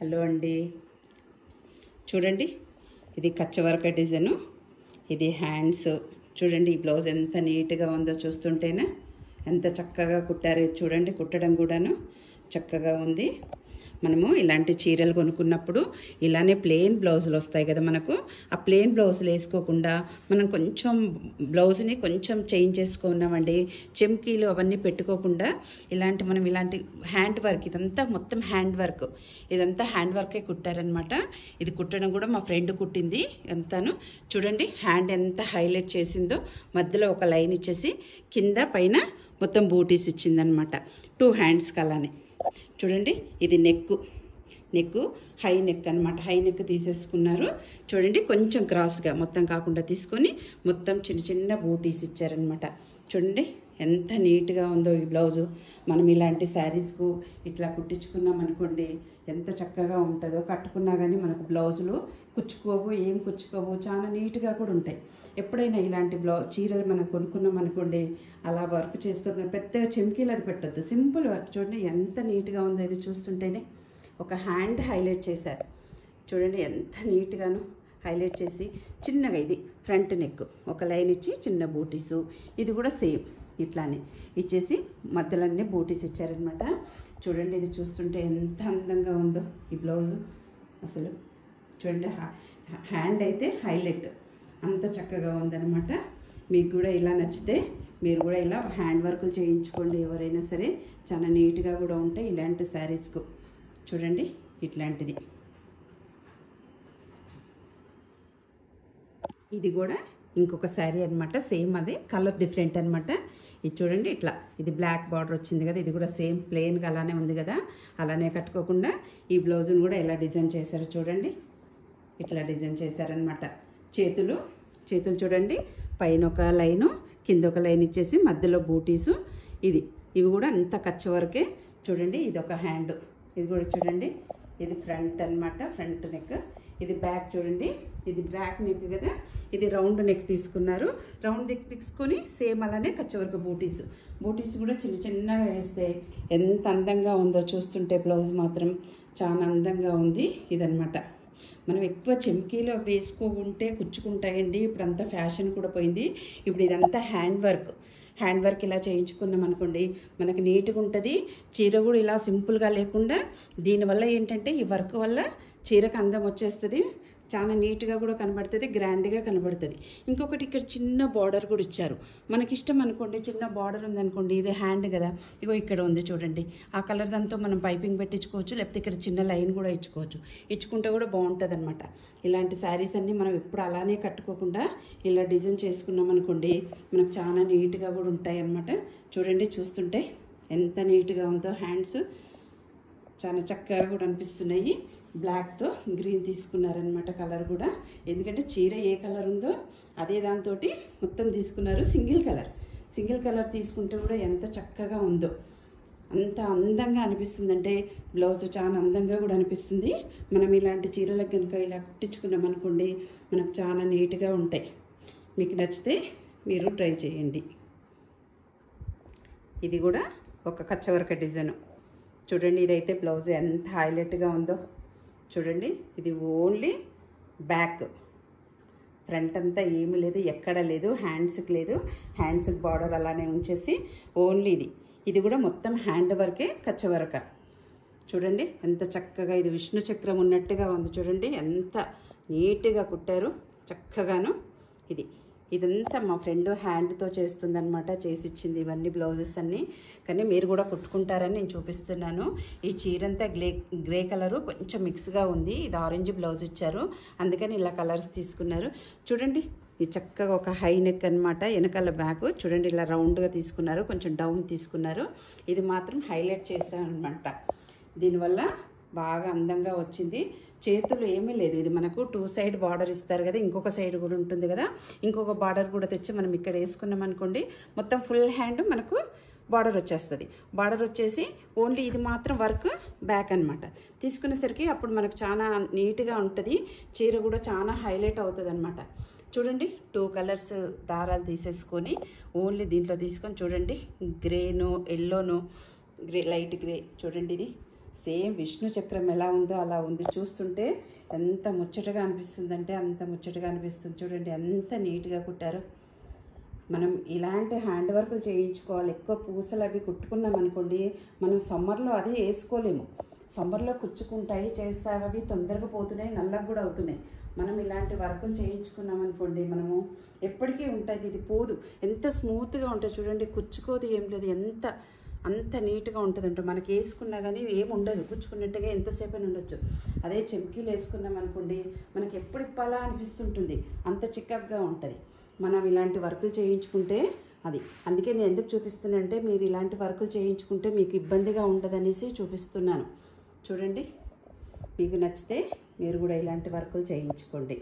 Hello అండి, చూడండి ఇది కచ్చ వర్క్ డిజైను. ఇది హ్యాండ్స్ చూడండి. ఈ బ్లౌజ్ ఎంత నీట్గా ఉందో చూస్తుంటేనే ఎంత చక్కగా కుట్టారో చూడండి. కుట్టడం కూడాను చక్కగా ఉంది. మనము ఇలాంటి చీరలు కొనుక్కున్నప్పుడు ఇలానే ప్లెయిన్ బ్లౌజులు వస్తాయి కదా మనకు. ఆ ప్లెయిన్ బ్లౌజులు వేసుకోకుండా మనం కొంచెం బ్లౌజ్ని కొంచెం చేంజ్ చేసుకున్నామండి. చెమ్కీలు అవన్నీ పెట్టుకోకుండా మనం ఇలాంటి హ్యాండ్ వర్క్, ఇదంతా మొత్తం హ్యాండ్ వర్క్, ఇదంతా హ్యాండ్ వర్కే కుట్టారనమాట. ఇది కుట్టడం కూడా మా ఫ్రెండ్ కుట్టింది ఎంతను. చూడండి హ్యాండ్ ఎంత హైలైట్ చేసిందో. మధ్యలో ఒక లైన్ ఇచ్చేసి కింద పైన మొత్తం బూటీస్ ఇచ్చిందనమాట. 2 హ్యాండ్స్కి అలానే. చూడండి ఇది నెక్ హై నెక్ అనమాట. హై నెక్ తీసేసుకున్నారు. చూడండి కొంచెం క్రాస్గా మొత్తం కాకుండా తీసుకొని మొత్తం చిన్న చిన్న బూటీస్ ఇచ్చారనమాట. చూడండి ఎంత నీట్గా ఉందో ఈ బ్లౌజు. మనం ఇలాంటి శారీస్కు ఇట్లా కుట్టించుకున్నాం అనుకోండి ఎంత చక్కగా ఉంటుందో. కట్టుకున్నా కానీ మనకు బ్లౌజులు కుచ్చుకోవు, చాలా నీట్గా కూడా ఉంటాయి. ఎప్పుడైనా ఇలాంటి చీరలు మనం కొనుక్కున్నాం అనుకోండి, అలా వర్క్ చేసుకుని పెద్దగా చెమ్కీలు అది పెట్టద్దు. సింపుల్ వర్క్ చూడండి ఎంత నీట్గా ఉందో. ఇది చూస్తుంటేనే ఒక హ్యాండ్ హైలైట్ చేశారు. చూడండి ఎంత నీట్గాను హైలైట్ చేసి చిన్నగా ఇది ఫ్రంట్ నెక్ ఒక లైన్ ఇచ్చి చిన్న బూటీసు. ఇది కూడా సేమ్ ఇట్లానే ఇచ్చేసి మధ్యలోనే బూటీస్ ఇచ్చారనమాట. చూడండి ఇది చూస్తుంటే ఎంత అందంగా ఉందో ఈ బ్లౌజు అసలు. చూడండి హ్యాండ్ అయితే హైలైట్ అంత చక్కగా ఉందన్నమాట. మీకు కూడా ఇలా నచ్చితే మీరు కూడా ఇలా హ్యాండ్ వర్కులు చేయించుకోండి. ఎవరైనా సరే చాలా నీట్గా కూడా ఉంటాయి ఇలాంటి శారీస్కు. చూడండి ఇట్లాంటిది. ఇది కూడా ఇంకొక శారీ అనమాట. సేమ్ అదే కలర్ డిఫరెంట్ అనమాట. ఇది చూడండి ఇట్లా ఇది బ్లాక్ బార్డర్ వచ్చింది కదా. ఇది కూడా సేమ్ ప్లెయిన్గా అలానే ఉంది కదా. అలానే కట్టుకోకుండా ఈ బ్లౌజును కూడా ఎలా డిజైన్ చేశారో చూడండి. ఇట్లా డిజైన్ చేశారనమాట. చేతులు చూడండి. పైన ఒక లైను కింద ఒక లైన్ ఇచ్చేసి మధ్యలో బూటీసు. ఇవి కూడా అంత కచ్చ వరకే. చూడండి ఇది ఒక హ్యాండ్. ఇది కూడా చూడండి ఇది ఫ్రంట్ అనమాట. Front neck. ఇది బ్యాక్ చూడండి. ఇది బ్యాక్ నెక్ కదా. ఇది రౌండ్ నెక్ తీసుకున్నారు. రౌండ్ నెక్ తీసుకొని సేమ్ అలానే కచ్చవరకు బూటీస్ కూడా చిన్న చిన్నగా వేస్తే ఎంత అందంగా ఉందో చూస్తుంటే. బ్లౌజ్ మాత్రం చాలా అందంగా ఉంది. ఇదనమాట. మనం ఎక్కువ చెమ్కీలో వేసుకోకుంటే కుచ్చుకుంటాయండి. ఇప్పుడు అంతా ఫ్యాషన్ కూడా పోయింది. ఇప్పుడు ఇదంతా హ్యాండ్ వర్క్ ఇలా చేయించుకున్నాం అనుకోండి మనకి నీట్గా ఉంటుంది. చీర కూడా ఇలా సింపుల్గా లేకుండా దీనివల్ల ఏంటంటే ఈ వర్క్ వల్ల చీరకు అందం వచ్చేస్తుంది. చాలా నీట్గా కూడా కనబడుతుంది, గ్రాండ్గా కనబడుతుంది. ఇంకొకటి ఇక్కడ చిన్న బార్డర్ కూడా ఇచ్చారు. మనకి ఇష్టం అనుకోండి చిన్న బార్డర్ ఉందనుకోండి. ఇది హ్యాండ్ కదా. ఇగో ఇక్కడ ఉంది చూడండి. ఆ కలర్ దాంతో మనం పైపింగ్ పెట్టించుకోవచ్చు. లేకపోతే ఇక్కడ చిన్న లైన్ కూడా ఇచ్చుకుంటే కూడా బాగుంటుంది అనమాట. ఇలాంటి శారీస్ అన్నీ మనం ఎప్పుడు అలానే కట్టుకోకుండా ఇలా డిజైన్ చేసుకున్నాం అనుకోండి మనకు చాలా నీట్గా కూడా ఉంటాయి అన్నమాట. చూడండి చూస్తుంటే ఎంత నీట్గా ఉందో. హ్యాండ్స్ చాలా చక్కగా కూడా అనిపిస్తున్నాయి. బ్లాక్తో గ్రీన్ తీసుకున్నారనమాట కలర్ కూడా. ఎందుకంటే చీర ఏ కలర్ ఉందో అదే దాంతో మొత్తం తీసుకున్నారు. సింగిల్ కలర్ తీసుకుంటే కూడా ఎంత చక్కగా ఉందో. అంత అందంగా అనిపిస్తుందంటే బ్లౌజ్ చాలా అందంగా కూడా అనిపిస్తుంది. మనం ఇలాంటి చీరలకు కనుక ఇలా కుట్టించుకున్నాం అనుకోండి మనకు చాలా నీట్గా ఉంటాయి. మీకు నచ్చితే మీరు ట్రై చేయండి. ఇది కూడా ఒక కచ్చవరక డిజైను. చూడండి ఇదైతే బ్లౌజ్ ఎంత హైలైట్గా ఉందో. చూడండి ఇది ఓన్లీ బ్యాక్, ఫ్రంట్ అంతా ఏమీ లేదు, ఎక్కడ లేదు. హ్యాండ్స్కి లేదు. హ్యాండ్స్కి బార్డర్ అలానే ఉంచేసి ఓన్లీ ఇది కూడా మొత్తం హ్యాండ్ వర్కే కచ్చవరక. చూడండి ఎంత చక్కగా ఇది విష్ణు చక్రం ఉన్నట్టుగా ఉంది. చూడండి ఎంత నీట్గా కుట్టారు చక్కగాను. ఇదంతా మా ఫ్రెండ్ హ్యాండ్తో చేస్తుందనమాట. చేసిచ్చింది ఇవన్నీ బ్లౌజెస్ అన్నీ. కానీ మీరు కూడా కుట్టుకుంటారని నేను చూపిస్తున్నాను. ఈ చీర అంతా గ్రే కలరు కొంచెం మిక్స్గా ఉంది. ఇది ఆరెంజ్ బ్లౌజ్ ఇచ్చారు, అందుకని ఇలా కలర్స్ తీసుకున్నారు. చూడండి ఇది చక్కగా ఒక హై నెక్ అనమాట. వెనకాల బ్యాక్ చూడండి ఇలా రౌండ్గా తీసుకున్నారు, కొంచెం డౌన్ తీసుకున్నారు. ఇది మాత్రం హైలైట్ చేశాను అనమాట. దీనివల్ల బాగా అందంగా వచ్చింది. చేతులు ఏమీ లేదు. ఇది మనకు 2 సైడ్ బార్డర్ ఇస్తారు కదా. ఇంకొక సైడ్ కూడా ఉంటుంది కదా. ఇంకొక బార్డర్ కూడా తెచ్చి మనం ఇక్కడ వేసుకున్నాం అనుకోండి మొత్తం ఫుల్ హ్యాండ్ మనకు బార్డర్ వచ్చేస్తుంది. బార్డర్ వచ్చేసి ఓన్లీ ఇది మాత్రం వర్క్ బ్యాక్ అనమాట. తీసుకునేసరికి అప్పుడు మనకు చాలా నీట్గా ఉంటుంది. చీర కూడా చాలా హైలైట్ అవుతుంది అనమాట. చూడండి 2 కలర్స్ దారాలు తీసేసుకొని ఓన్లీ దీంట్లో తీసుకొని చూడండి గ్రేను ఎల్లోను లైట్ గ్రే. చూడండి ఇది సేమ్ విష్ణు చక్రం ఎలా ఉందో అలా ఉంది. చూస్తుంటే ఎంత ముచ్చటగా అనిపిస్తుందంటే అంత ముచ్చటగా అనిపిస్తుంది. చూడండి ఎంత నీట్గా కుట్టారో. మనం ఇలాంటి హ్యాండ్ వర్క్లు చేయించుకోవాలి. ఎక్కువ పూసలు అవి కుట్టుకున్నాం అనుకోండి, మనం సమ్మర్లో అదే వేసుకోలేము. సమ్మర్లో కుచ్చుకుంటాయి, చేస్తాయి, అవి తొందరగా పోతున్నాయి, నల్లగా కూడా అవుతున్నాయి. మనం ఇలాంటి వర్కులు చేయించుకున్నాం అనుకోండి, మనము ఎప్పటికీ ఉంటుంది, ఇది పోదు. ఎంత స్మూత్గా ఉంటుంది చూడండి, కుచ్చుకోదు, ఏం లేదు, అంత నీట్గా ఉంటుందంట. మనకి వేసుకున్నా కానీ ఏం ఉండదు, కుచ్చుకున్నట్టుగా ఎంతసేపు అని ఉండొచ్చు. అదే చెమ్కీలు వేసుకున్నాం అనుకోండి, మనకి ఎప్పుడు ఇప్పాలా అనిపిస్తుంటుంది, అంత చిక్కగా ఉంటుంది. మనం ఇలాంటి వర్కులు చేయించుకుంటే అది. అందుకే నేను ఎందుకు చూపిస్తున్నానంటే, మీరు ఇలాంటి వర్కులు చేయించుకుంటే మీకు ఇబ్బందిగా ఉండదనేసి చూపిస్తున్నాను. చూడండి, మీకు నచ్చితే మీరు కూడా ఇలాంటి వర్కులు చేయించుకోండి.